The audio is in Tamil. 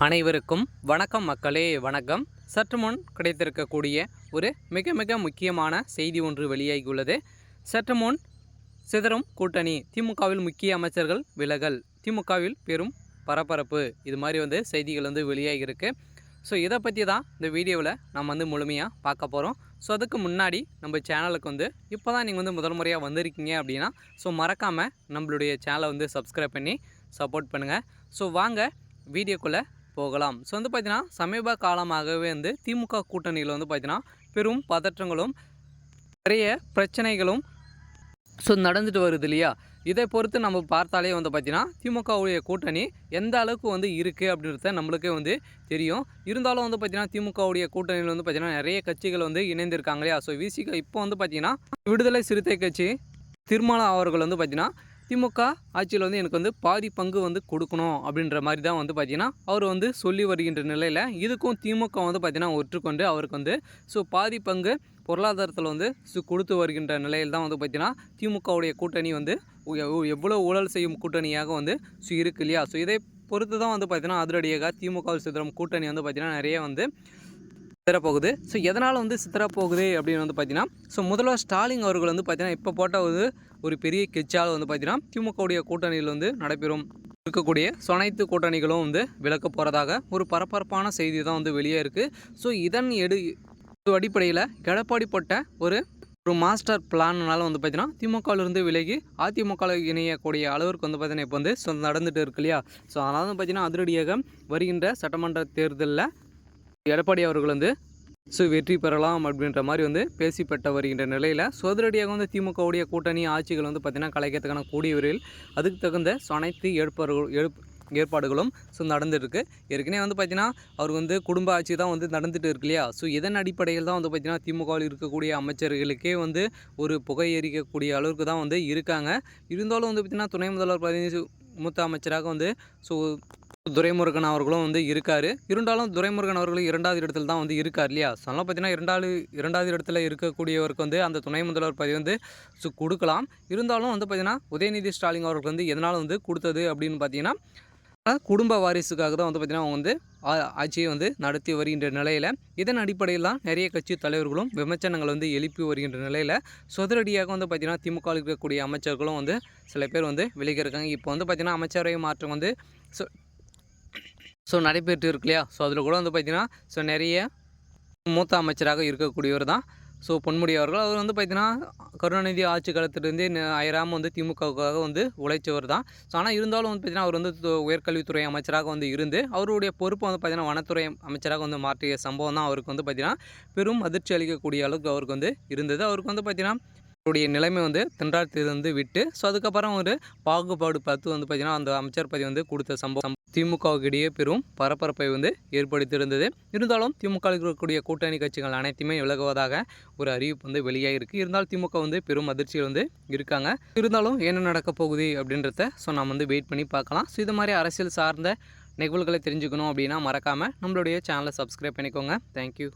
அனைவருக்கும் வணக்கம் மக்களே, வணக்கம். சற்று முன் கிடைத்திருக்கக்கூடிய ஒரு மிக மிக முக்கியமான செய்தி ஒன்று வெளியாகியுள்ளது. சற்று முன் சிதறும் கூட்டணி, திமுகவில் முக்கிய அமைச்சர்கள் விலகல், திமுகவில் பெரும் பரபரப்பு, இது மாதிரி செய்திகள் வெளியாகியிருக்கு. ஸோ இதை பற்றி தான் இந்த வீடியோவில் நம்ம முழுமையாக பார்க்க போகிறோம். ஸோ அதுக்கு முன்னாடி நம்ம சேனலுக்கு இப்போ தான் நீங்கள் முதல் முறையாக வந்திருக்கீங்க அப்படின்னா ஸோ மறக்காமல் நம்மளுடைய சேனலை சப்ஸ்கிரைப் பண்ணி சப்போர்ட் பண்ணுங்கள். ஸோ வாங்க வீடியோக்குள்ளே போகலாம். ஸோ பார்த்தீங்கன்னா சமீப காலமாகவே திமுக கூட்டணியில் பார்த்தீங்கன்னா பெரும் பதற்றங்களும் நிறைய பிரச்சனைகளும் நடந்துட்டு வருது இல்லையா. இதை பொறுத்து நம்ம பார்த்தாலே பார்த்தீங்கன்னா திமுகவுடைய கூட்டணி எந்த அளவுக்கு இருக்குது அப்படின்றத நம்மளுக்கே தெரியும். இருந்தாலும் பார்த்தீங்கன்னா திமுகவுடைய கூட்டணியில் பார்த்தீங்கன்னா நிறைய கட்சிகள் இணைந்திருக்காங்க இல்லையா. ஸோ விசிக இப்போ பார்த்தீங்கன்னா விடுதலை சிறுத்தை கட்சி திருமாவளவன் அவர்கள் பார்த்தீங்கன்னா திமுக ஆட்சியில் எனக்கு பாதி பங்கு கொடுக்கணும் அப்படின்ற மாதிரி தான் பார்த்தீங்கன்னா அவர் சொல்லி வருகின்ற நிலையில் இதுக்கும் திமுக பார்த்தீங்கன்னா ஒற்றுக்கொண்டு அவருக்கு ஸோ பாதி பங்கு பொருளாதாரத்தில் கொடுத்து வருகின்ற நிலையில் தான் பார்த்தீங்கன்னா திமுகவுடைய கூட்டணி எவ்வளோ ஊழல் செய்யும் கூட்டணியாக இருக்கு இல்லையா. ஸோ இதை பொறுத்து தான் பார்த்தீங்கன்னா அதிரடியாக திமுகவில் சிதறும் கூட்டணி பார்த்தீங்கன்னா நிறைய சிதறப்போகுது. ஸோ எதனால் சிதறப்போகுது அப்படின்னு பார்த்தீங்கன்னா ஸோ முதல்வர் ஸ்டாலின் அவர்கள் பார்த்தீங்கன்னா இப்போ போட்ட ஒரு பெரிய கெச்சால் பார்த்தீங்கன்னா திமுகவுடைய கூட்டணியில் நடைபெறும் இருக்கக்கூடிய அனைத்து கூட்டணிகளும் விலக்க போகிறதாக ஒரு பரபரப்பான செய்தி தான் வெளியே இருக்குது. ஸோ இதன் அடிப்படையில் எடப்பாடி போட்ட ஒரு மாஸ்டர் பிளான்னால பார்த்தீங்கன்னா திமுகவிலிருந்து விலகி அதிமுகவில் இணையக்கூடிய அளவிற்கு பார்த்தீங்கன்னா இப்போ நடந்துட்டு இருக்கு இல்லையா. ஸோ அதனால் பார்த்தீங்கன்னா அதிரடியாக வருகின்ற சட்டமன்ற தேர்தலில் எடப்பாடி அவர்கள் வெற்றி பெறலாம் அப்படின்ற மாதிரி பேசிப்பட்ட வருகின்ற நிலையில் அதிரடியாக திமுகவுடைய கூட்டணி ஆட்சிகள் பார்த்தீங்கன்னா கலைக்கிறதுக்கான கூடியவரில் அதுக்கு தகுந்த அனைத்து ஏற்பாடுகளும் நடந்துருக்கு. ஏற்கனவே பார்த்தீங்கன்னா அவர் குடும்ப ஆட்சி தான் நடந்துட்டு இருக்கு இல்லையா. ஸோ இதன் அடிப்படையில் தான் பார்த்தீங்கன்னா திமுகவில் இருக்கக்கூடிய அமைச்சர்களுக்கே ஒரு புகை எரிக்கக்கூடிய அளவுக்கு தான் இருக்காங்க. இருந்தாலும் பார்த்தீங்கன்னா துணை முதல்வர் பதவி மூத்த அமைச்சராக ஸோ துரைமுருகன் அவர்களும் இருக்கார். இருந்தாலும் துரைமுருகன் அவர்கள் இரண்டாவது இடத்துல தான் இருக்கார் இல்லையா. ஸோ அதனால் பார்த்தீங்கன்னா இரண்டாவது இடத்துல இருக்கக்கூடியவருக்கு அந்த துணை முதல்வர் பதவி கொடுக்கலாம். இருந்தாலும் பார்த்தீங்கன்னா உதயநிதி ஸ்டாலின் அவர்களுக்கு எதனால் கொடுத்தது அப்படின்னு பார்த்தீங்கன்னா குடும்ப வாரிசுக்காக தான் பார்த்தீங்கன்னா அவங்க ஆட்சியை நடத்தி வருகின்ற நிலையில் இதன் அடிப்படையில் தான் நிறைய கட்சி தலைவர்களும் விமர்சனங்கள் எழுப்பி வருகின்ற நிலையில் சொதரடியாக பார்த்தீங்கன்னா திமுகவில் இருக்கக்கூடிய அமைச்சர்களும் சில பேர் விலகியிருக்காங்க. இப்போ பார்த்தீங்கன்னா அமைச்சரவை மாற்றம் நடைபெற்று இருக்கு இல்லையா. ஸோ அதில் கூட பார்த்தீங்கன்னா நிறைய மூத்த அமைச்சராக இருக்கக்கூடியவர் தான் பொன்முடி அவர்கள். அவர் பார்த்தீங்கன்னா கருணாநிதி ஆட்சி காலத்திலிருந்தே அயராமல் திமுகவுக்காக உழைச்சவர் தான். ஸோ ஆனால் இருந்தாலும் பார்த்தீங்கன்னா அவர் உயர்கல்வித்துறை அமைச்சராக இருந்து அவருடைய பொறுப்பை பார்த்தீங்கன்னா வனத்துறை அமைச்சராக மாற்றிய சம்பவம் தான் அவருக்கு பார்த்தீங்கன்னா பெரும் அதிர்ச்சி அளிக்கக்கூடிய அளவுக்கு அவருக்கு இருந்தது. அவருக்கு பார்த்தீங்கன்னா அவருடைய நிலைமை தென்றாத்திலிருந்து விட்டு ஸோ அதுக்கப்புறம் ஒரு பாகுபாடு பார்த்து பார்த்தீங்கன்னா அந்த அமைச்சர் பதவி கொடுத்த சம்பவம் திமுகவுக்கிடையே பெரும் பரபரப்பை ஏற்படுத்தியிருந்தது. இருந்தாலும் திமுக இருக்கக்கூடிய கூட்டணி கட்சிகள் அனைத்துமே விலகுவதாக ஒரு அறிவிப்பு வெளியாகிருக்கு. இருந்தாலும் திமுக பெரும் அதிர்ச்சியில் இருக்காங்க. இருந்தாலும் என்ன நடக்க போகுது அப்படின்றத நாம் வெயிட் பண்ணி பார்க்கலாம். ஸோ இது மாதிரி அரசியல் சார்ந்த நிகழ்வுகளை தெரிஞ்சுக்கணும் அப்படின்னா மறக்காமல் நம்மளுடைய சேனலை சப்ஸ்கிரைப் பண்ணிக்கோங்க. தேங்க்யூ.